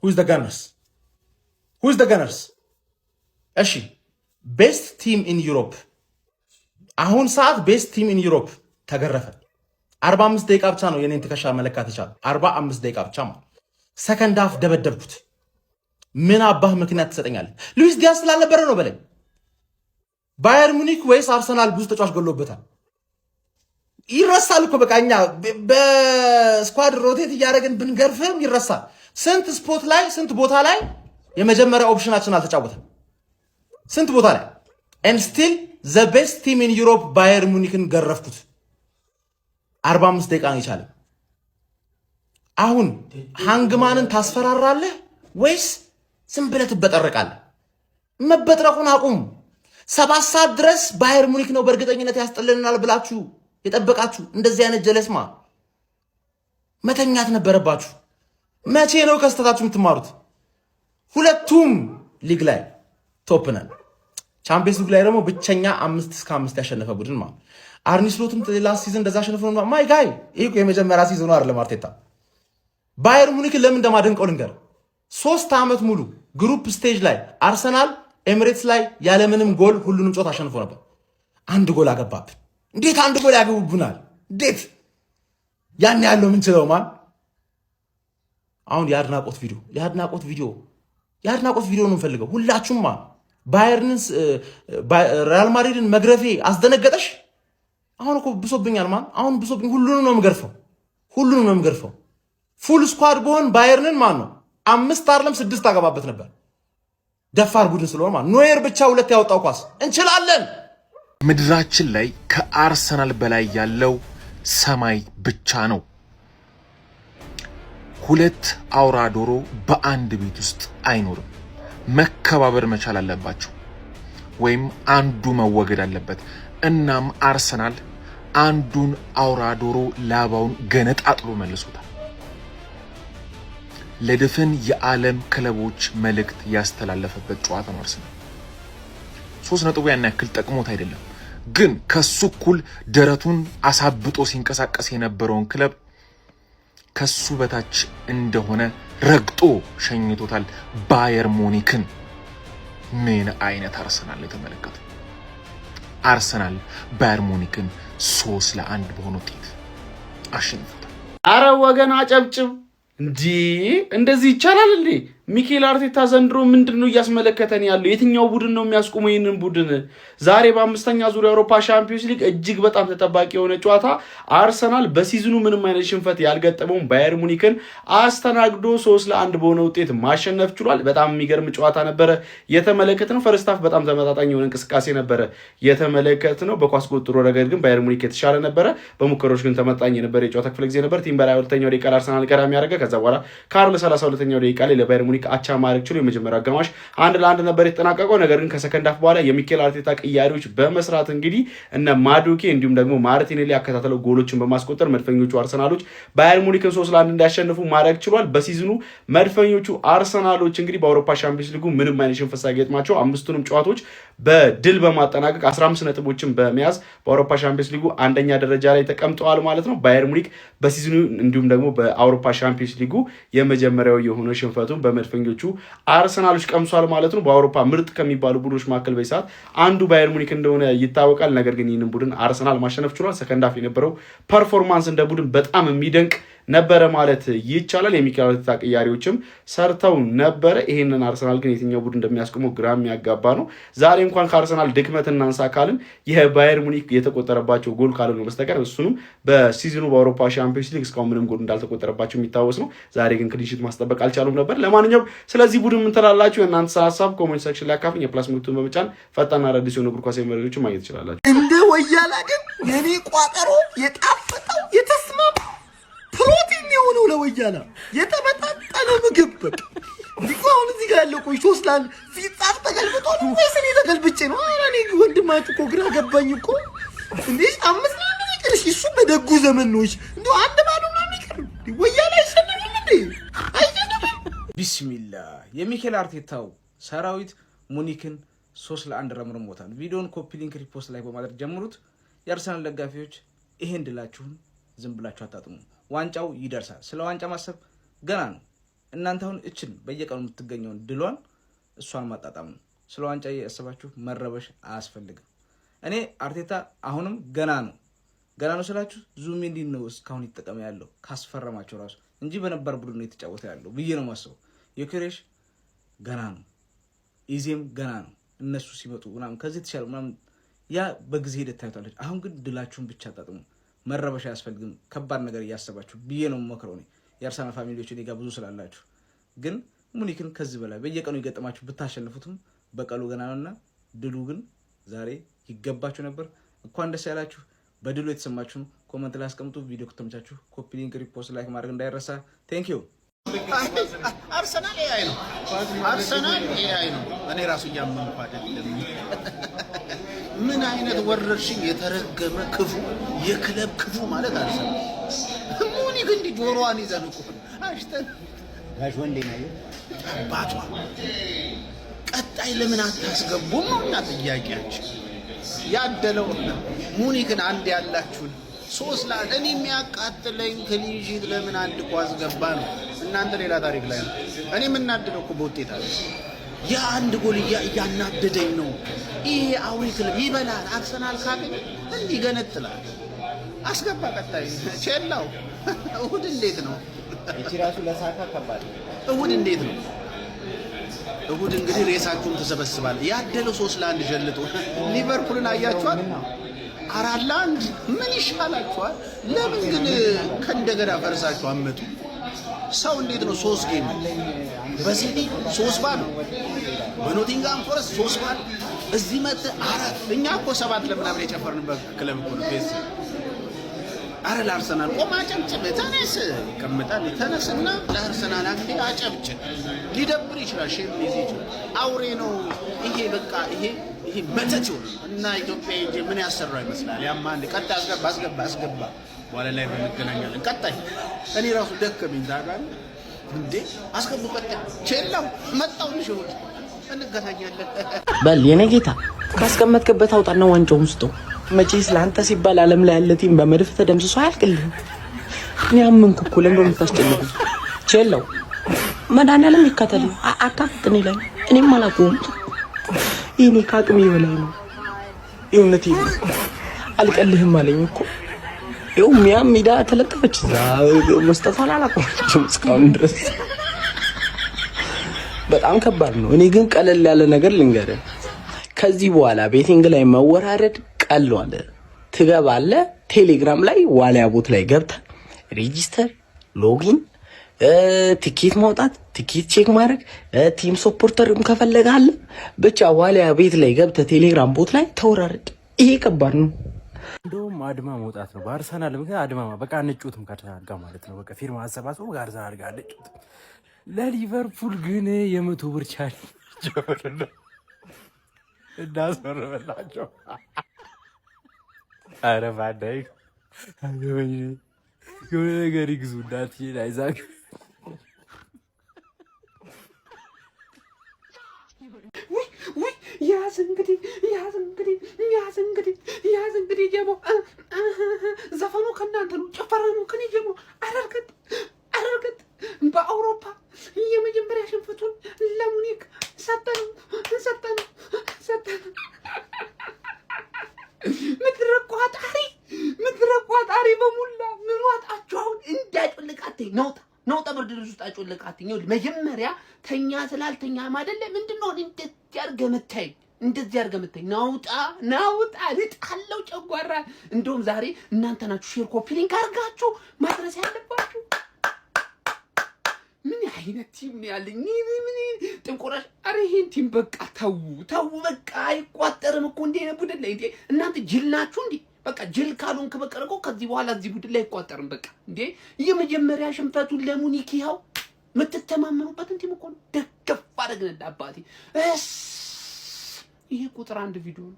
Who is the Gunners? እሺ best team in Europe አሁን ሰዓት best team in Europe ተገረፈ 45 ደቂቃ ብቻ ነው የኔን ትከሻ መለካት ይቻላል 45 ደቂቃ ብቻ ማለት ሰከንድ ሃፍ ደበደብኩት ምን አባህ ምክንያት ትሰጠኛለህ ሉዊስ ዲያዝ ስላልነበረ ነው በለኝ ባየር ሙኒክ ወይስ አርሰናል ብዙ ተጫዋች ገሎበታል ይረሳል እኮ በቃኛ በስኳድ ሮቴት እያደረግን ብንገርፍም ይረሳል ስንት ቦታ ላይ የመጀመሪያ ኦፕሽናችን አልተጫወተም ስንት ቦታ ላይ and still the best team in Europe ባየር ሙኒክን ገረፍኩት 45 ደቂቃ ነው ይቻላል አሁን ሃንግማንን ታስፈራራለህ ወይስ ዝም ብለህ ትበጠረቃለህ መበጥረቁን አቁም 7 ሰዓት ድረስ ባየር ሙኒክ ነው በእርግጠኝነት ያስጠልልናል ብላችሁ የጠበቃችሁ እንደዚህ አይነት ጀለስማ መተኛት ነበረባችሁ መቼ ነው ከስተታችሁ የምትማሩት ሁለቱም ሊግ ላይ ቶፕ ነን ቻምፒየንስ ሊግ ላይ ደግሞ ብቸኛ 5-5 ያሸነፈ ቡድን ማለት አርኒ ስሎትም ላስት ሲዝን እንደዛ አሸነፈ ነው ማይ ጋይ ይሄ የመጀመሪያ ሲዝኑ አይደለም አርቴታ ባየር ሙኒክ ለምን እንደማደንቀው ልንገር 3 ዓመት ሙሉ ግሩፕ ስቴጅ ላይ አርሰናል ኤሚሬትስ ላይ ያለ ምንም ጎል ሁሉንም ጨዋታ አሸንፎ ነበር አንድ ጎል አገባብን እንዴት አንድ ጎል ያገቡብናል እንዴት ያን ያለው ምን ችለው ማን አሁን የአድናቆት ቪዲዮ ነው ፈልገው ሁላችሁም ባየርንስ ሪያል ማድሪድን መግረፌ አስደነገጠሽ አሁን እኮ ብሶብኛል ማን አሁን ብሶብኝ ሁሉንም ነው የምገርፈው ፉል ስኳድ በሆን ባየርንን ማን ነው 5 አይደለም 6 አገባበት ነበር ደፋር ቡድን ስለሆነ ማን ኖየር ብቻ 2 ያወጣው ኳስ እንችላለን ምድራችን ላይ ከአርሰናል በላይ ያለው ሰማይ ብቻ ነው 2 አውራ ዶሮ በአንድ ቤት ውስጥ አይኖርም መከባበር መቻል አለባቸው ወይም አንዱ መወገድ አለበት እናም አርሰናል አንዱን አውራ ዶሮ ላባውን ገነጣጥሎ መልሶታል ለድፍን የዓለም ክለቦች መልእክት ያስተላለፈበት ጨዋታ ነው አርሰናል 3 ነጥብ ያን ያክል ጠቅሞት አይደለም ግን ከሱ እኩል ደረቱን አሳብጦ ሲንቀሳቀስ የነበረውን ክለብ ከሱ በታች እንደሆነ ረግጦ ሸኝቶታል ባየር ሙኒክን ምን አይነት አርሰናል የተመለከተ አርሰናል ባየር ሙኒክን 3-1 በሆነ ውጤት አሸንፎታል አረ ወገን አጨብጭብ እንዴ እንደዚህ ይቻላል እንዴ ሚኬል አርቴታ ዘንድሮ ምንድነው ያስመለከተን ያለው የትኛው ቡድን ነው የሚያስቆመው ይሄንን ቡድን ዛሬ በአምስተኛ ዙር የአውሮፓ ቻምፒየንስ ሊግ እጅግ በጣም ተጠባቂ የሆነ ጨዋታ አርሰናል በሲዝኑ ምንም አይነት ሽንፈት ያልገጠመው ባየር ሙኒክን አስተናግዶ 3-1 በሆነ ውጤት ማሸነፍ ችሏል በጣም የሚገርም ጨዋታ ነበር የተመለከተነው ፈርስት ሃፍ በጣም ተመጣጣኝ የሆነ እንቅስቃሴ ነበር የተመለከተነው በኳስ ቁጥጥሩ ረገድ ግን ባየር ሙኒክ የተሻለ ነበር በሙከሮች ግን ተመጣጣኝ የነበረ የጨዋታ ክፍለ ጊዜ ነበር ቲምበር 22ኛው ደቂቃ አርሰናል ቀዳሚ ያደረገ ከዛ በኋላ ካርል 32ኛው ደቂቃ ላይ ለባየር ሙኒክ አቻ ማድረግ ችሎ የመጀመሪያው አጋማሽ 1-1 ነበር የተጠናቀቀው ነገር ግን ከሰከንድ ሃፍ በኋላ የሚኬል አርቴታ ቅያሪዎች በመስራት እንግዲህ እነ ማዱኬ እንዲሁም ደግሞ ማርቲኔሊ ያከታተለው ጎሎችን በማስቆጠር መድፈኞቹ አርሰናሎች ባየር ሙኒክን 3-1 እንዲያሸንፉ ማድረግ ችሏል በሲዝኑ መድፈኞቹ አርሰናሎች እንግዲህ በአውሮፓ ቻምፒየንስ ሊጉ ምንም አይነት ሽንፈት ሳይገጥማቸው አምስቱንም ጨዋታዎች በድል በማጠናቀቅ 15 ነጥቦችን በመያዝ በአውሮፓ ቻምፒየንስ ሊጉ አንደኛ ደረጃ ላይ ተቀምጠዋል ማለት ነው ባየር ሙኒክ በሲዝኑ እንዲሁም ደግሞ በአውሮፓ ቻምፒየንስ ሊጉ የመጀመሪያው የሆነ ሽንፈቱን በመድፈኞቹ አርሰናሎች ቀምሷል ማለት ነው በአውሮፓ ምርጥ ከሚባሉ ቡድኖች መካከል በሰዓት አንዱ ባየር ሙኒክ እንደሆነ ይታወቃል ነገር ግን ይህንን ቡድን አርሰናል ማሸነፍ ችሏል ሰከንድ ሃፍ የነበረው ፐርፎርማንስ እንደ ቡድን በጣም የሚደንቅ ነበረ ማለት ይቻላል የሚኬል አርቴታ ቅያሪዎችም ሰርተው ነበረ ይሄንን አርሰናል ግን የትኛው ቡድን እንደሚያስቆመው ግራም ያጋባ ነው ዛሬ እንኳን ከአርሰናል ድክመት እናንሳ ካልን የባየር ሙኒክ የተቆጠረባቸው ጎል ካልሆነ በስተቀር እሱንም በሲዝኑ በአውሮፓ ቻምፒየንስ ሊግ እስካሁን ምንም ጎል እንዳልተቆጠረባቸው የሚታወስ ነው ዛሬ ግን ክሊንሺት ማስጠበቅ አልቻሉም ነበር ለማንኛውም ስለዚህ ቡድን ምን ትላላችሁ የእናንተ ሐሳብ ኮሜንት ሴክሽን ላይ አካፍኝ የፕላስ ምልክቱን በመጫን ፈጣንና አዳዲስ የሆኑ እግር ኳስ መረጃዎችን ማግኘት ትችላላችሁ እንደ ወያላ ግን የኔ ቋጠሮ የጣፈጠው የተስማማ ፕሮቲን የሆነው ለወያላ የተመጣጠነ ምግብ በቃ አሁን እዚህ ጋር ያለው ቆይ 3-1 ሲጻፍ ተገልብጦ ነው ወይስ እኔ ተገልብጬ ነው እኔ ወንድማችሁ እኮ ግራ ገባኝ እኮ እንዴ 5-1 ይቅርሽ እሱ በደጉ ዘመን ነው እንደው አንድ ባዶ ነው የሚቀር ወያላ ይሰነም እንዴ አይሰነም ቢስሚላህ የሚኬል አርቴታው ሰራዊት ሙኒክን 3-1 ረምርሞታል ቪዲዮን ኮፒ ሊንክ ሪፖስት ላይ በማድረግ ጀምሩት የአርሰናል ደጋፊዎች ይሄን ድላችሁን ዝም ብላችሁ አጣጥሙ ዋንጫው ይደርሳል ስለ ዋንጫ ማሰብ ገና ነው እናንተ አሁን እችን በየቀኑ የምትገኘውን ድሏን እሷን ማጣጣም ነው። ስለ ዋንጫ ያሰባችሁ መረበሽ አያስፈልግም። እኔ አርቴታ አሁንም ገና ነው ስላችሁ ዙቢሜንዲ ነው እስካሁን ይጠቀም ያለው ካስፈረማቸው ራሱ እንጂ በነበር ቡድን ነው የተጫወተ ያለው ብዬ ነው ማስበው። ዮኬሬሽ ገና ነው፣ ኢዜም ገና ነው። እነሱ ሲመጡ ምናምን ከዚህ ተሻለ ምናምን ያ በጊዜ ሂደት ታዩታለች። አሁን ግን ድላችሁን ብቻ አጣጥሙ፣ መረበሽ አያስፈልግም። ከባድ ነገር እያሰባችሁ ብዬ ነው የምመክረው። እኔ የአርሰናል ፋሚሊዎች እኔ ጋር ብዙ ስላላችሁ፣ ግን ሙኒክን ከዚህ በላይ በየቀኑ ይገጥማችሁ ብታሸንፉትም በቀሉ ገና ነውና ድሉ ግን ዛሬ ይገባችሁ ነበር። እንኳን ደስ ያላችሁ። በድሉ የተሰማችሁን ኮመንት ላይ አስቀምጡ። ቪዲዮ ከተመቻችሁ ኮፒ ሊንክ፣ ሪፖስት፣ ላይክ ማድረግ እንዳይረሳ። ቴንክ ዩ። አርሰናል ኤአይ ነው። አርሰናል ኤአይ ነው። እኔ ራሱ እያመንኩ አይደለም። ምን አይነት ወረርሽኝ የተረገመ ክፉ የክለብ ክፉ ማለት አርሰናል። ሙኒክ እንዲህ ጆሮዋን ይዘን እኮ አሽተን ጋሽ ወንዴ ነው ባቷ። ቀጣይ ለምን አታስገቡም ነው እና ጥያቄያችን። ያደለው ሙኒክን አንድ ያላችሁን 3-1 እኔ የሚያቃጥለኝ ክሊንሺት ለምን አንድ ኳስ ገባ ነው። እናንተ ሌላ ታሪክ ላይ ነው። እኔ የምናደደው እኮ በውጤት አለ። ያ አንድ ጎል እያናደደኝ ነው። ይሄ አውሪ ክለብ ይበላል። አርሰናል ካገኘ እንዲህ ገነጥላል። አስገባ። ቀጣይ ቼላው እሁድ እንዴት ነው? እቺ ራሱ ለሳካ ከባድ እሁድ እንዴት ነው? እሁድ እንግዲህ ሬሳችሁን ተሰበስባል። ያደለው 3-1 ጀልጦ ሊቨርፑልን አያችኋል። 4-1 ምን ይሻላችኋል? ለምን ግን ከእንደገና ፈርሳችሁ አመጡ? ሰው እንዴት ነው 3 ጌም በሲቲ 3-0 በኖቲንጋም ፎረስት 3-0 እዚህ መጥ 4 እኛ እኮ 7 ለምናምን የጨፈርንበት ክለብ እኮ ነው ፌስ። አረ ለአርሰናል ቆማ ጨብጭብ። ተነስ ይቀመጣል። ተነስና ለአርሰናል አንዴ አጨብጭብ። ሊደብር ይችላል፣ ሼም ሊይዝ ይችላል። አውሬ ነው ይሄ። በቃ ይሄ መተት እና ኢትዮጵያ እንጂ ምን ያሰራው ይመስላል። ያማ አንድ ቀጣይ አስገባ በኋላ ላይ እንገናኛለን። ቀጣይ እኔ ራሱ ደከመኝ ታውቃለህ እንዴ? አስገቡ። ቀጣይ ቼላው መጣው ልሽው እንገናኛለን። በል የኔ ጌታ ካስቀመጥክበት አውጣና ዋንጫውን ስጠው። መቼስ ለአንተ ሲባል ዓለም ላይ ያለ ቲም በመድፍ ተደምስሶ አያልቅልህም። እኔ አመንኩ እኮ ለምን የምታስጨንቁ? ቼላው መድኃኒዓለም ይካተል አታፍጥኔ ላይ እኔም አላውቀውም። ይሄኔ ከአቅሜ በላይ ነው። እውነቴ አልቀልህም አለኝ እኮ። ይኸው ሚያም ሜዳ ተለጠፈች። መስጠቷን አላቆመችም እስካሁን ድረስ። በጣም ከባድ ነው። እኔ ግን ቀለል ያለ ነገር ልንገርህ። ከዚህ በኋላ ቤቲንግ ላይ መወራረድ ቀሏል። ትገባለህ ቴሌግራም ላይ ዋሊያ ቦት ላይ ገብተህ ሬጂስተር፣ ሎጊን፣ ቲኬት ማውጣት፣ ቲኬት ቼክ ማድረግ፣ ቲም ሰፖርተርም ከፈለጋለ ብቻ ዋሊያ ቤት ላይ ገብተህ ቴሌግራም ቦት ላይ ተወራረድ። ይሄ ከባድ ነው። እንደውም አድማ መውጣት ነው በአርሰናል ምክንያት። አድማ በቃ አንጩትም ከአርሰናል ጋር ማለት ነው። በቃ ፊርማ አሰባስቦ ከአርሰናል ጋር አንጩትም። ለሊቨርፑል ግን የ100 ብር ቻሌንጅ እናስመረበላቸው። ኧረ ባዳይ የሆነ ነገር ይግዙ እንዳትሄድ አይዛክ። ያዝ እንግዲህ ጀሞ ዘፈኑ ከእናንተ ነው፣ ጭፈራ ነው ከኔ ጀሞ። አረርገጥ በአውሮፓ የመጀመሪያ ሽንፈቱን ለሙኒክ ሰጠን። ምድረ ቋጣሪ በሙላ ምን ዋጣችሁ? አሁን እንዳጭልቃተኝ ነውጣ ብርድ ልብስ ውስጥ አጭልቃተኝ። መጀመሪያ ተኛ ስላልተኛ አይደለ ምንድነው እንደዚህ አድርገህ መታኝ። ናውጣ ልጣለው ጨጓራ። እንደውም ዛሬ እናንተ ናችሁ ሼር ኮፒ ሊንክ አድርጋችሁ ማድረስ ያለባችሁ። ምን አይነት ቲም ነው ያለኝ? ምን ጥንቆራሽ! አረ ይሄን ቲም በቃ ተው በቃ አይቋጠርም እኮ እንዴ ቡድን ላይ እንዴ እናንተ ጅል ናችሁ እንዴ? በቃ ጅል ካሉን ከበቀረቆ ከዚህ በኋላ እዚህ ቡድን ላይ አይቋጠርም። በቃ እንዴ የመጀመሪያ ሽንፈቱን ለሙኒክ ይኸው የምትተማመኑበትን ቲም እኮ ነው ደገፍ አደረግን አባቴ። ይሄ ቁጥር 1 ቪዲዮ ነው።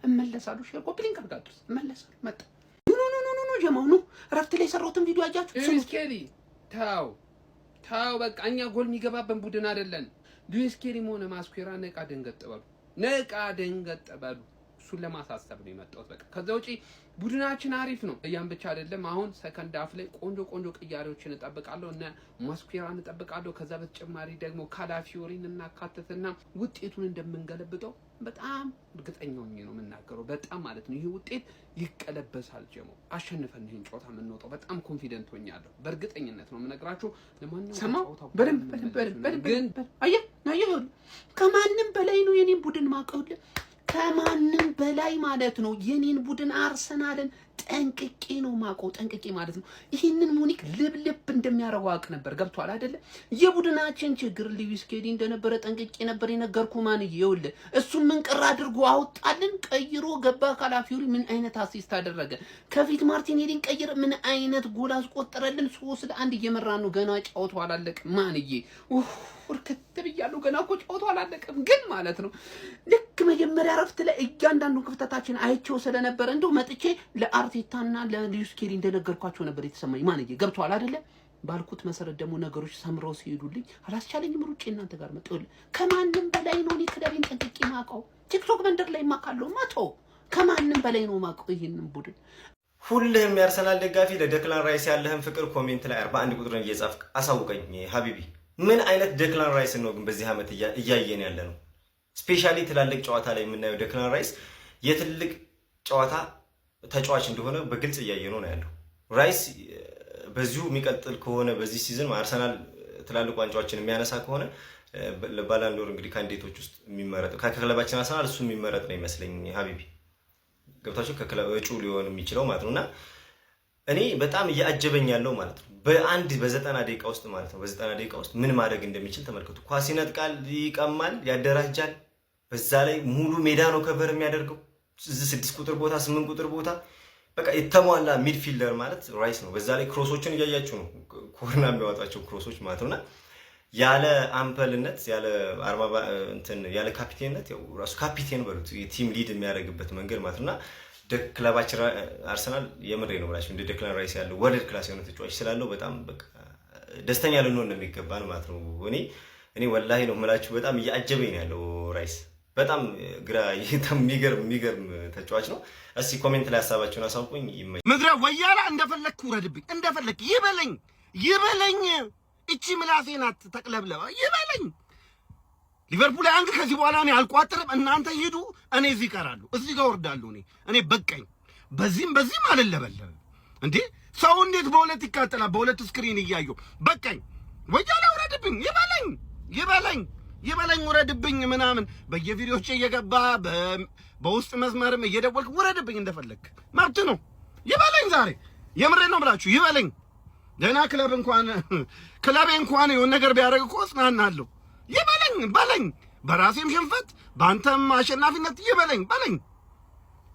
እመለሳለሁ። ሼር ኮፒ ሊንክ አድርጋችሁ እመለሳለሁ። መጣ ኖ ጀማው ነው ረፍት ላይ ሰራሁትን ቪዲዮ አያችሁ? ሉዊስ ኬሊ ታው በቃ እኛ ጎል የሚገባበን ቡድን አይደለን። ሉዊስ ኬሊ ሆነ ማስኩዌራ ነቃ ደንገጥ በሉ። እሱን ለማሳሰብ ነው የመጣሁት። በቃ ከዛ ውጪ ቡድናችን አሪፍ ነው። ያን ብቻ አይደለም። አሁን ሰከንድ ሃፍ ላይ ቆንጆ ቅያሬዎችን እጠብቃለሁ እና ማስኩዌራን እጠብቃለሁ። ከዛ በተጨማሪ ደግሞ ካላፊዮሪን እናካተትና ውጤቱን እንደምንገለብጠው በጣም እርግጠኛ ሆኜ ነው የምናገረው። በጣም ማለት ነው ይሄ ውጤት ይቀለበሳል። ጀሞ አሸንፈን ይሄን ጨዋታ የምንወጣው በጣም ኮንፊደንት ሆኛለሁ። በእርግጠኝነት ነው የምነግራችሁ። ለማንኛውም ጨዋታው በደንብ አየህ ከማንም በላይ ነው የኔን ቡድን ማቀውልህ ከማንም በላይ ማለት ነው የኔን ቡድን አርሰናልን ጠንቅቄ ነው ማቀው። ጠንቅቄ ማለት ነው ይህንን ሙኒክ ልብልብ እንደሚያረጋው አቅ ነበር። ገብቷል አይደለ? የቡድናችን ችግር ሉዊስ ስኬሊ እንደነበረ ጠንቅቄ ነበር የነገርኩ። ማን ይኸውልህ እሱን ምን ቀር አድርጎ አውጣልን፣ ቀይሮ ገባ። ካላፊዮሪ ምን አይነት አሲስት አደረገ፣ ከፊት ማርቲኔሊን ቀይረ ምን አይነት ጎል አስቆጠረልን። 3-1 እየመራን ነው። ገና ጨዋታው አላለቀም። ማንዬ ወርከት ብያለሁ። ገና እኮ ጨዋታው አላለቀም። ግን ማለት ነው ልክ መጀመሪያ ረፍት ላይ እያንዳንዱ ክፍተታችን አይቼው ስለነበረ እንደው መጥቼ ለአርቴታና ለሉዊስ ስኬሊ እንደነገርኳቸው ነበር የተሰማኝ። ማንዬ ገብቷል አይደለ? ባልኩት መሰረት ደግሞ ነገሮች ሰምረው ሲሄዱልኝ አላስቻለኝም። ሩጬ እናንተ ጋር መጥቶልኝ ከማንም በላይ ነው እኔ ክለቤን ጠንቅቄ ማውቀው። ቲክቶክ መንደር ላይ ማካለው ማቶ ከማንም በላይ ነው ማውቀው ይሄንን ቡድን። ሁልህም የአርሰናል ደጋፊ ለደክላን ራይስ ያለህን ፍቅር ኮሜንት ላይ 41 ቁጥርን እየጻፍክ አሳውቀኝ ሀቢቢ። ምን አይነት ደክላን ራይስ ነው ግን በዚህ ዓመት እያየን ያለ ነው? ስፔሻሊ ትላልቅ ጨዋታ ላይ የምናየው ደክላን ራይስ የትልቅ ጨዋታ ተጫዋች እንደሆነ በግልጽ እያየ ነው ያለው። ራይስ በዚሁ የሚቀጥል ከሆነ በዚህ ሲዝን አርሰናል ትላልቅ ዋንጫዎችን የሚያነሳ ከሆነ ለባላንዶር እንግዲህ ካንዲዴቶች ውስጥ የሚመረጥ ከክለባችን አርሰናል እሱ የሚመረጥ ነው ይመስለኝ ሀቢቢ። ገብታችሁ ከክለብ እጩ ሊሆን የሚችለው ማለት ነውና እኔ በጣም እያጀበኝ ያለው ማለት ነው በ90 ደቂቃ ውስጥ ማለት ነው በ90 ደቂቃ ውስጥ ምን ማድረግ እንደሚችል ተመልከቱ። ኳስ ይነጥቃል፣ ይቀማል፣ ያደራጃል። በዛ ላይ ሙሉ ሜዳ ነው ከቨር የሚያደርገው። 6 ቁጥር ቦታ 8 ቁጥር ቦታ በቃ የተሟላ ሚድፊልደር ማለት ራይስ ነው። በዛ ላይ ክሮሶችን እያያችሁ ነው፣ ኮርና የሚያወጣቸው ክሮሶች ማለት ነውና ያለ አምፐልነት ያለ ካፒቴንነት ያው ራሱ ካፒቴን በሉት ቲም ሊድ የሚያደርግበት መንገድ ማለት ነውና ክለባችን አርሰናል የምሬ ነው ብላችሁ እንደ ደክላን ራይስ ያለው ወርልድ ክላስ የሆነ ተጫዋች ስላለው በጣም በቃ ደስተኛ ልንሆን እንደሚገባን ማለት ነው። እኔ ወላሂ ነው የምላችሁ በጣም እያጀበኝ ነው ያለው ራይስ። በጣም ግራ የሚገርም ተጫዋች ነው። እስቲ ኮሜንት ላይ ሀሳባችሁን አሳውቁኝ። ምድረ ወያላ እንደፈለክ ውረድብኝ፣ እንደፈለክ ይበለኝ። እቺ ምላሴ ናት ተቅለብለባ ይበለኝ። ሊቨርፑል አንድ ከዚህ በኋላ እኔ አልቋጥርም። እናንተ ሂዱ፣ እኔ እዚህ እቀራለሁ፣ እዚህ ጋር ወርዳለሁ። እኔ በቃኝ። በዚህም አልለበለብም እንዴ። ሰው እንዴት በሁለት ይቃጠላል? በሁለት ስክሪን እያየሁ በቃኝ። ወያላ ውረድብኝ፣ ይበለኝ ውረድብኝ ምናምን በየቪዲዮቼ እየገባ በውስጥ መስመርም እየደወልክ ውረድብኝ እንደፈለክ መብት ነው። ይበለኝ ዛሬ የምሬ ነው ብላችሁ ይበለኝ። ደህና ክለቤ እንኳን የሆነ ነገር ቢያደርግ እኮ እጽናናለሁ። በለኝ በራሴም ሽንፈት በአንተም አሸናፊነት በለኝ።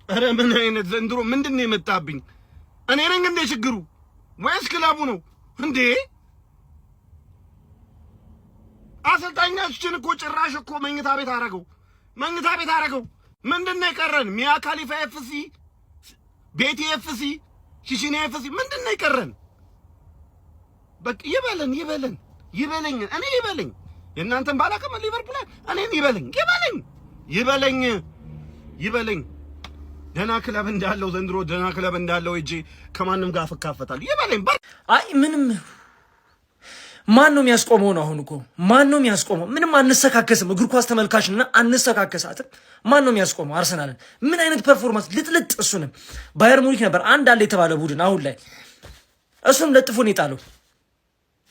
ኧረ ምን አይነት ዘንድሮ ምንድን ነው የመጣብኝ? እኔ ነኝ እንዴ ችግሩ ወይስ ክለቡ ነው እንዴ? አሰልጣኛችን እኮ ጭራሽ እኮ መኝታ ቤት አረገው። ምንድን ነው የቀረን? ሚያ ካሊፋ ኤፍሲ፣ ቤቲ ኤፍሲ፣ ሺሺኔ ኤፍሲ ምንድን ነው የቀረን? በቃ ይበለኝ እኔ ይበለኝ። የእናንተን ባላከመ ሊቨርፑል እኔን ይበለኝ። ደህና ክለብ እንዳለው ዘንድሮ ደህና ክለብ እንዳለው እጄ ከማንም ጋር ፈካፈታል። ይበለኝ። አይ ምንም ማን ነው የሚያስቆመው ነው? አሁን እኮ ማን ነው የሚያስቆመው? ምንም አንሰካከስም። እግር ኳስ ተመልካችና አንሰካከሳትም። ማን ነው የሚያስቆመው? አርሰናልን ምን አይነት ፐርፎርማንስ ልጥልጥ። እሱንም ባየር ሙኒክ ነበር አንድ አለ የተባለ ቡድን አሁን ላይ እሱንም ለጥፎ ነው የጣለው።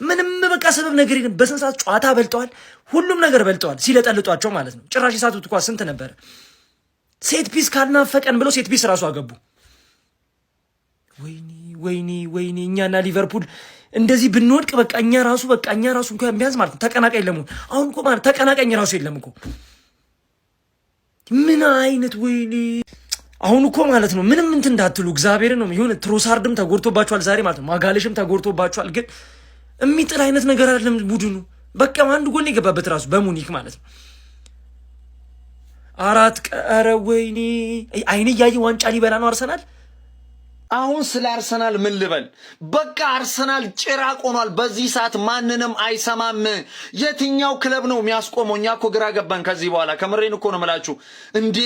ምንም በቃ ሰበብ ነገር የለም። በስንት ሰዓት ጨዋታ በልጠዋል፣ ሁሉም ነገር በልጠዋል፣ ሲለጠልጧቸው ማለት ነው። ጭራሽ የሳቱት ኳስ ስንት ነበረ? ሴት ፒስ ካልናፈቀን ብለው ሴት ፒስ ራሱ አገቡ። ወይኔ እኛና ሊቨርፑል እንደዚህ ብንወድቅ በቃ እኛ ራሱ እንኳን ቢያንስ ማለት ነው ተቀናቃኝ ለመሆን አሁን እኮ ማለት ተቀናቃኝ ራሱ የለም እኮ። ምን አይነት ወይኔ አሁን እኮ ማለት ነው ምንም እንትን እንዳትሉ እግዚአብሔርን ነው። ይሁን ትሮሳርድም ተጎድቶባቸዋል ዛሬ ማለት ነው፣ ማጋለሽም ተጎድቶባቸዋል ግን የሚጥል አይነት ነገር አይደለም ቡድኑ። በቃ አንድ ጎል የገባበት ራሱ በሙኒክ ማለት ነው 4 ቀረ። ወይኔ አይኔ እያየ ዋንጫ ሊበላ ነው አርሰናል። አሁን ስለ አርሰናል ምን ልበል? በቃ አርሰናል ጭራቅ ሆኗል። በዚህ ሰዓት ማንንም አይሰማም። የትኛው ክለብ ነው የሚያስቆመው? እኛ እኮ ግራ ገባን። ከዚህ በኋላ ከምሬን እኮ ነው የምላችሁ። እንዴ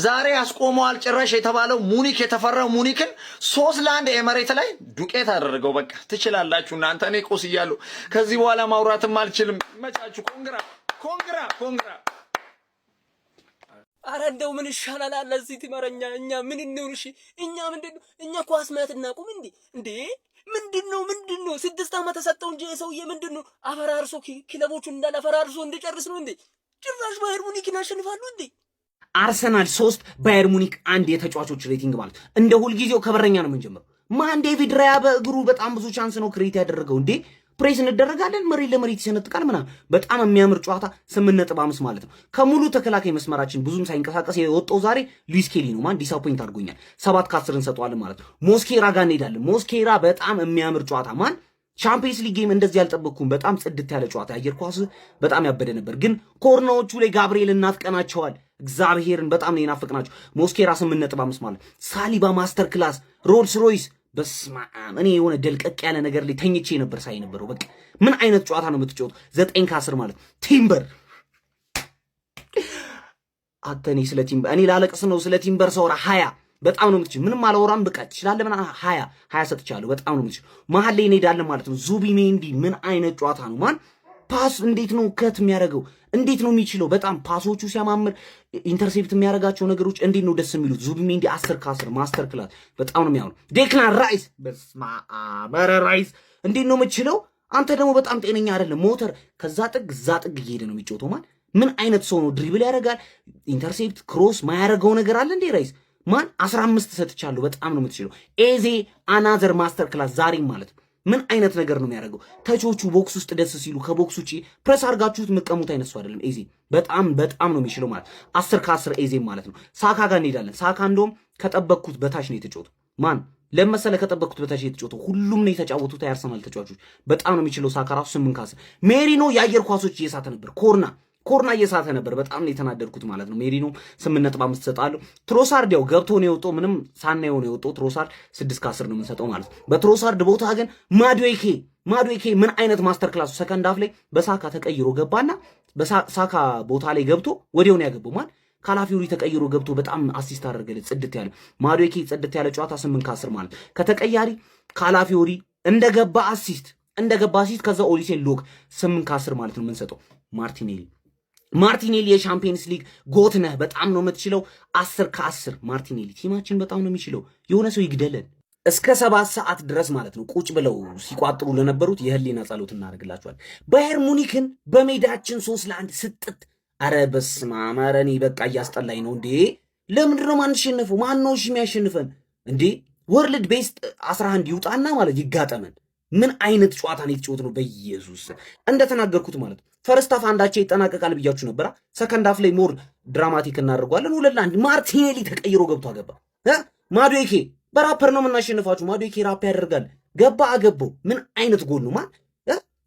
ዛሬ ያስቆመዋል ጭራሽ የተባለው ሙኒክ፣ የተፈራው ሙኒክን 3-1 ኤመሬት ላይ ዱቄት አደረገው። በቃ ትችላላችሁ እናንተ። እኔ ቆስያለሁ። ከዚህ በኋላ ማውራትም አልችልም። መቻችሁ። ኮንግራ ኮንግራ ኮንግራ። አረ እንደው ምን ይሻላል አለ እዚህ ትመረኛ። እኛ ምን እንሆን? እሺ እኛ ምንድነው? እኛ ኳስ ማየት እናቁም እንዴ? ምንድነው 6 ዓመት ተሰጠው እንጂ የሰውዬ ምንድነው አፈራርሶ ክለቦቹን እንዳለ አፈራርሶ እንዲጨርስ ነው እንዴ? ጭራሽ ባየር ሙኒክን ያሸንፋሉ እንዴ? አርሰናል 3 ባየር ሙኒክ 1 የተጫዋቾች ሬቲንግ ማለት እንደ ሁልጊዜው ከበረኛ ነው የምንጀምረው። ማን ዴቪድ ራያ በእግሩ በጣም ብዙ ቻንስ ነው ክሬት ያደረገው እንዴ? ፕሬስ እንደረጋለን መሬት ለመሬት ይሰነጥቃል ምናምን። በጣም የሚያምር ጨዋታ 8.5 ማለት ነው። ከሙሉ ተከላካይ መስመራችን ብዙም ሳይንቀሳቀስ የወጣው ዛሬ ሉዊስ ኬሊ ነው። ማን ዲሳፖይንት አድርጎኛል። 7 ከ10 እንሰጠዋለን ማለት ነው። ሞስኬራ ጋር እንሄዳለን። ሞስኬራ በጣም የሚያምር ጨዋታ። ማን ቻምፒየንስ ሊግ ጌም እንደዚህ ያልጠበቅኩም። በጣም ጽድት ያለ ጨዋታ። አየር ኳስ በጣም ያበደ ነበር። ግን ኮርናዎቹ ላይ ጋብሪኤል እናፍቀናቸዋል። እግዚአብሔርን በጣም ነው የናፈቅናቸው። ሞስኬራ 8.5 ማለት። ሳሊባ ማስተር ክላስ፣ ሮልስ ሮይስ በስማም። እኔ የሆነ ደልቀቅ ያለ ነገር ላይ ተኝቼ ነበር ሳይ ነበረው። በቃ ምን አይነት ጨዋታ ነው የምትጫወቱ? 9 ከ10 ማለት። ቲምበር አተኔ ስለ ቲምበር እኔ ላለቅስ ነው ስለ ቲምበር ሰውራ 20 በጣም ነው የምትችል። ምንም አላወራም። በቃ ትችላለህ። ምን 20 ሰጥቻለሁ። በጣም ነው የምትችል። መሀል ላይ እንሄዳለን ማለት ነው። ዙቢሜንዲ ምን አይነት ጨዋታ ነው ማን ፓስ እንዴት ነው ከት የሚያደርገው? እንዴት ነው የሚችለው? በጣም ፓሶቹ ሲያማምር፣ ኢንተርሴፕት የሚያደርጋቸው ነገሮች እንዴት ነው ደስ የሚሉት። ዙቢሜንዲ 10 ከ10 ማስተር ክላስ በጣም ነው የሚያምሩ። ዴክላን ራይስ በስማበረ ራይስ እንዴት ነው የምችለው? አንተ ደግሞ በጣም ጤነኛ አይደለም። ሞተር ከዛ ጥግ እዛ ጥግ እየሄደ ነው የሚጫወተው። ማን ምን አይነት ሰው ነው? ድሪብል ያደርጋል፣ ኢንተርሴፕት ክሮስ ማያደርገው ነገር አለ እንዴ? ራይስ ማን 15 ሰጥቻለሁ። በጣም ነው የምትችለው። ኤዜ አናዘር ማስተር ክላስ ዛሬም ማለት ነው። ምን አይነት ነገር ነው የሚያደርገው? ተቾቹ ቦክስ ውስጥ ደስ ሲሉ ከቦክስ ውጪ ፕሬስ አድርጋችሁት መቀሙት አይነሱ አይደለም። ኤዜ በጣም ነው የሚችለው ማለት 10 ከ10 ኤዜ ማለት ነው። ሳካ ጋር እንሄዳለን። ሳካ እንደውም ከጠበቅኩት በታች ነው የተጫወተው። ማን ለመሰለ ከጠበቅኩት በታች የተጫወተው። ሁሉም ነው የተጫወቱት የአርሰናል ተጫዋቾች። በጣም ነው የሚችለው ሳካ ራሱ 8 ከ10። ሜሪኖ የአየር ኳሶች እየሳተ ነበር። ኮርና እየሳተ ነበር። በጣም ነው የተናደድኩት ማለት ነው። ሜሪኖ 8.5 ሰጣለሁ። ትሮሳርድ ያው ገብቶ ነው የወጣው። ምንም ሳናየው ነው የወጣው። ትሮሳርድ 6 ከ10 ነው የምንሰጠው ማለት ነው። በትሮሳርድ ቦታ ግን ማዱዌኬ ምን አይነት ማስተር ክላሱ ሰከንድ ሃፍ ላይ በሳካ ተቀይሮ ገባና በሳካ ቦታ ላይ ገብቶ ወዲያው ነው ያገባው። ማን ካላፊዮሪ ተቀይሮ ገብቶ በጣም አሲስት አደረገለት። ጽድት ያለ ማዱዌኬ ጽድት ያለ ጨዋታ 8 ከ10 ማለት ከተቀያሪ ካላፊዮሪ እንደገባ አሲስት ከዛ ኦሊሴን ሎክ 8 ከ10 ማለት ነው የምንሰጠው። ማርቲኔሊ የቻምፒየንስ ሊግ ጎት ነህ። በጣም ነው የምትችለው። 10 ከ10 ማርቲኔሊ። ቲማችን በጣም ነው የሚችለው። የሆነ ሰው ይግደለን። እስከ 7 ሰዓት ድረስ ማለት ነው ቁጭ ብለው ሲቋጥሩ ለነበሩት የህሊና ጸሎት እናደርግላቸዋል። ባየር ሙኒክን በሜዳችን 3-1 ስጥት። አረ በስመ አብ። ኧረ እኔ በቃ እያስጠላኝ ነው እንዴ። ለምንድን ነው ማንሸነፈው? ማን ነው እሺ የሚያሸንፈን እንዴ? ወርልድ ቤስት 11 ይውጣና ማለት ይጋጠመን። ምን አይነት ጨዋታ ነው የተጫወት ነው? በኢየሱስ እንደተናገርኩት ማለት ፈርስት ሃፍ አንዳቸው ይጠናቀቃል ብያችሁ ነበር። ሰከንድ ሃፍ ላይ ሞር ድራማቲክ እናደርገዋለን። 2-1 ማርቲኔሊ ተቀይሮ ገብቶ አገባ። ማዱዌኬ በራፐር ነው የምናሸንፋችሁ። ማዱዌኬ ራፕ ያደርጋል። ገባ አገባው። ምን አይነት ጎል ነው ማን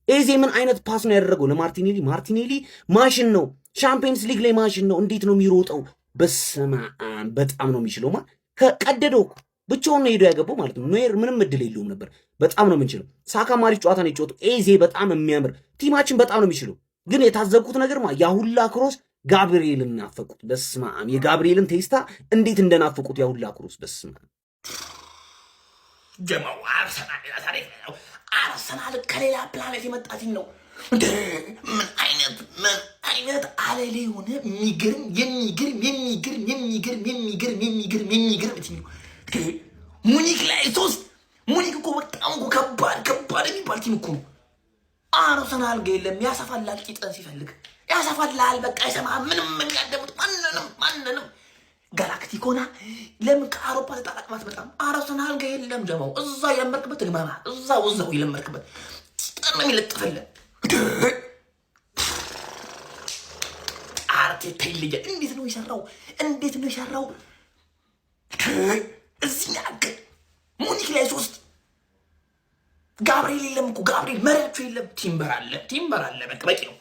ኤዜ ምን አይነት ፓስ ነው ያደረገው ለማርቲኔሊ? ማርቲኔሊ ማሽን ነው። ቻምፒየንስ ሊግ ላይ ማሽን ነው። እንዴት ነው የሚሮጠው? በስመ አብ በጣም ነው የሚችለው። ማን ከቀደደው ብቻውን ነው ሄዶ ያገባው ማለት ነው። ኖየር ምንም እድል የለውም ነበር። በጣም ነው የምንችለው። ሳካ ማሪፍ ጨዋታ ነው የጨዋታው። ኤዜ በጣም የሚያምር ቲማችን በጣም ነው የሚችለው። ግን የታዘብኩት ነገር ያ ሁላ ክሮስ ጋብሪኤልን ናፈቁት። በስመ አብ የጋብሪኤልን ቴስታ እንዴት እንደናፈቁት ያ ሁላ ክሮስ። በስመ አብ ጀማው አርሰናል ከሌላ ፕላኔት የመጣ ቲም ነው። ምን አይነት አለሌ የሆነ የሚገርም ቲም ነው። ሙኒክ ላይ 3 ሙኒክ እኮ በጣም እኮ ከባድ የሚባል ቲም እኮ ነው። አርሰናል ጋር የለም። ያሰፋላል፣ ቂጠን ሲፈልግ ያሰፋላል። በቃ አይሰማም ምንም የሚያደሙት ማንንም ጋላክቲኮና ለምን ከአውሮፓ ተጣጣቅማት በጣም አርሰናል ጋር የለም። ጀማው እዛ የለመርክበት ግማማ እዛው የለመርክበት ጠን የሚለጥፈለን አርቴታ ይለያል። እንዴት ነው የሰራው? እዚህ ያገ ሙኒክ ላይ 3 ጋብሪኤል የለም እኮ ጋብሪኤል መሪያቸው የለም። ቲምበር አለ በቂ ነው።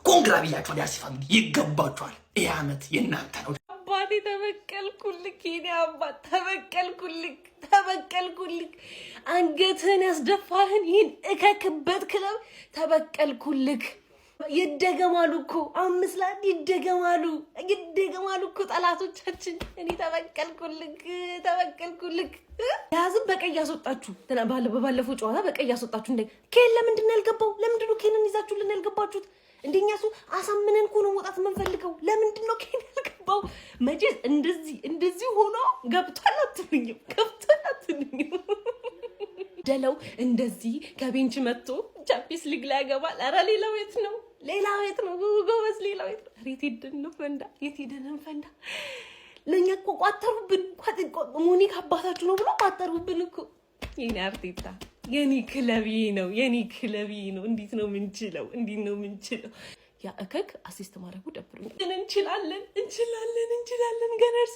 ኮንግራ ብያችኋል። ያሲፋ ይገባችኋል። ይህ ዓመት የእናንተ ነው። አባቴ ተበቀልኩልክ የኔ አባት ተበቀልኩልክ አንገትህን ያስደፋህን ይህን እከክበት ክለብ ተበቀልኩልክ ይደገማሉ እኮ 5 ለአንድ ይደገማሉ እኮ ጠላቶቻችን እኔ ተበቀልኩልክ ያዝም በቀይ ያስወጣችሁ ባለፈው ጨዋታ በቀይ ያስወጣችሁ እንደ ኬን ለምንድን ያልገባው ለምንድን ነው ኬንን ይዛችሁልን ያልገባችሁት እንደኛሱ አሳምነን እኮ ነው መውጣት የምንፈልገው ለምንድን ነው ኬን ያልገባው መቼስ እንደዚህ ሆኖ ገብቷል አትሉኝም ደለው እንደዚህ ከቤንች መጥቶ ቻምፒየንስ ሊግ ላይ ያገባል ኧረ ሌላው የት ነው ጎበዝ ሌላው የት ነው የት ሄደን ፈንዳ ለኛ እኮ ቋጠሩብን ሙኒክ አባታችሁ ነው ብሎ ቋጠሩብን እኮ የኔ አርቴታ የኔ ክለቢ ነው እንዴት ነው ምንችለው ያ እከክ አሲስት ማድረጉ ደብሩኝ ግን እንችላለን ገነርስ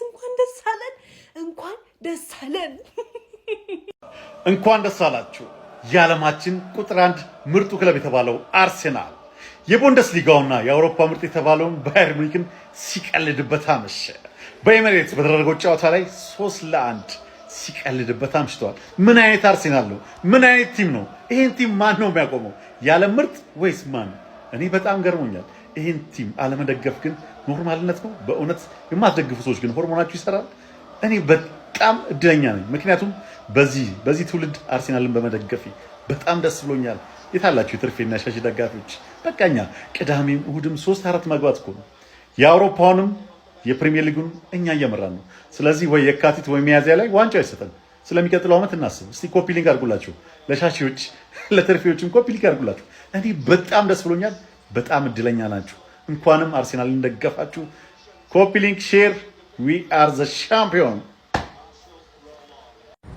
እንኳን ደስ አላችሁ የዓለማችን ቁጥር 1 ምርጡ ክለብ የተባለው አርሴናል የቡንደስሊጋውና የአውሮፓ ምርጥ የተባለውን ባየር ሙኒክን ሲቀልድበት አመሸ። በኤሚሬትስ በተደረገው ጨዋታ ላይ 3-1 ሲቀልድበት አምሽቷል። ምን አይነት አርሴናል ነው? ምን አይነት ቲም ነው? ይሄን ቲም ማን ነው የሚያቆመው? ያለ ምርጥ ወይስ ማን? እኔ በጣም ገርሞኛል። ይሄን ቲም አለመደገፍ ግን ኖርማልነት ነው? በእውነት የማትደግፉ ሰዎች ግን ሆርሞናችሁ ይሰራል? እኔ በጣም እድለኛ ነኝ። ምክንያቱም በዚህ ትውልድ አርሴናልን በመደገፌ በጣም ደስ ብሎኛል። የታላችሁ የትርፌና ሻሺ ደጋፊዎች በቃኛ ቅዳሜም እሁድም 3-4 መግባት እኮ ነው። የአውሮፓውንም የፕሪሚየር ሊጉን እኛ እየመራን ነው። ስለዚህ ወይ የካቲት ወይ ሚያዝያ ላይ ዋንጫው ይሰጠን። ስለሚቀጥለው ዓመት እናስብ። እስቲ ኮፒ ሊንክ አድርጉላችሁ፣ ለሻሺዎች ለትርፌዎችም ኮፒ ሊንክ አድርጉላችሁ። እኔ በጣም ደስ ብሎኛል። በጣም እድለኛ ናችሁ። እንኳንም አርሴናልን ደገፋችሁ። ኮፒ ሊንክ ሼር። ዊ አር ዘ ሻምፒዮን።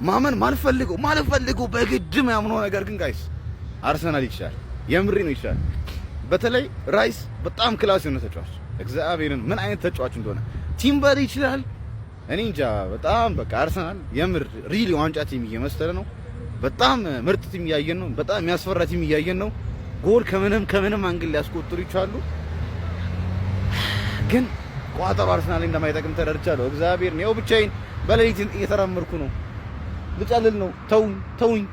ማመን ማልፈልገው በግድም ያምነው ነገር ግን ጋይስ አርሰናል ይችላል። የምሬ ነው ይችላል። በተለይ ራይስ በጣም ክላስ የሆነ ተጫዋች እግዚአብሔርን ምን አይነት ተጫዋች እንደሆነ ቲምበር ይችላል። እኔ እንጃ በጣም በቃ አርሰናል የምር ሪሊ ዋንጫ ቲም እየመሰለ ነው። በጣም ምርጥ ቲም እያየን ነው። በጣም የሚያስፈራ ቲም እያየን ነው። ጎል ከምንም አንግል ሊያስቆጥሩ ይችላሉ። ግን ቋጠሮ አርሰናል እንደማይጠቅም ተረድቻለሁ። እግዚአብሔር ነው ብቻዬን በሌሊት እየተራመርኩ ነው። ልጨልል ነው። ተውኝ።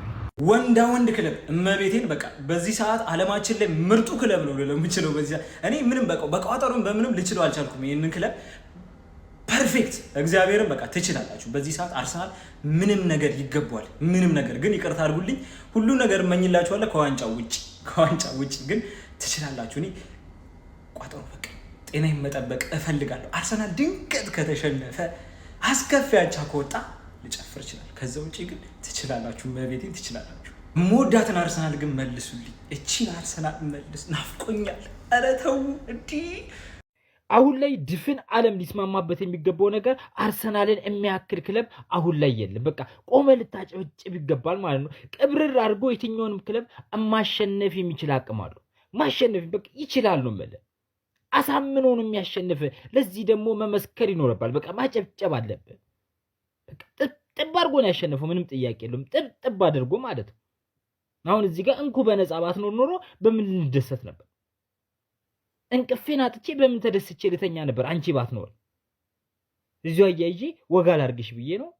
ወንድ ክለብ እመቤቴን በቃ በዚህ ሰዓት ዓለማችን ላይ ምርጡ ክለብ ነው ለምችለው በዚህ እኔ ምንም በቋጠሮም በምንም ልችለው አልቻልኩም። ይሄንን ክለብ ፐርፌክት እግዚአብሔርን በቃ ትችላላችሁ። በዚህ ሰዓት አርሰናል ምንም ነገር ይገባዋል። ምንም ነገር ግን ይቅርታ አድርጉልኝ፣ ሁሉ ነገር እመኝላችኋለሁ ከዋንጫ ውጭ ግን ትችላላችሁ። እኔ ቋጠሮ በቃ ጤናዬን መጠበቅ እፈልጋለሁ። አርሰናል ድንገት ከተሸነፈ አስከፊ አቻ ከወጣ ልጨፍር ይችላል። ከዛ ውጪ ግን ትችላላችሁ፣ መቤቴን ትችላላችሁ። ሞዳትን አርሰናል ግን መልሱልኝ። እቺን አርሰናል መልስ ናፍቆኛል። ኧረ ተው እንዲህ አሁን ላይ ድፍን ዓለም ሊስማማበት የሚገባው ነገር አርሰናልን የሚያክል ክለብ አሁን ላይ የለም። በቃ ቆመ ልታጨበጭብ ይገባል ማለት ነው። ቅብርር አድርጎ የትኛውንም ክለብ ማሸነፍ የሚችል አቅም አለው። ማሸነፍ በቃ ይችላል ነው ማለት አሳምኖ ነው የሚያሸንፍ። ለዚህ ደግሞ መመስከር ይኖርባል። በቃ ማጨብጨብ አለበት። ጥብ አድርጎ ነው ያሸነፈው። ምንም ጥያቄ የለውም። ጥብ አድርጎ ማለት ነው። አሁን እዚህ ጋር እንኩ በነፃ ባትኖር ኖሮ በምን ልንደሰት ነበር? እንቅፌን አጥቼ በምን ተደስቼ ልተኛ ነበር? አንቺ ባትኖር እዚሁ አያይዤ ወጋ ላርግሽ ብዬ ነው።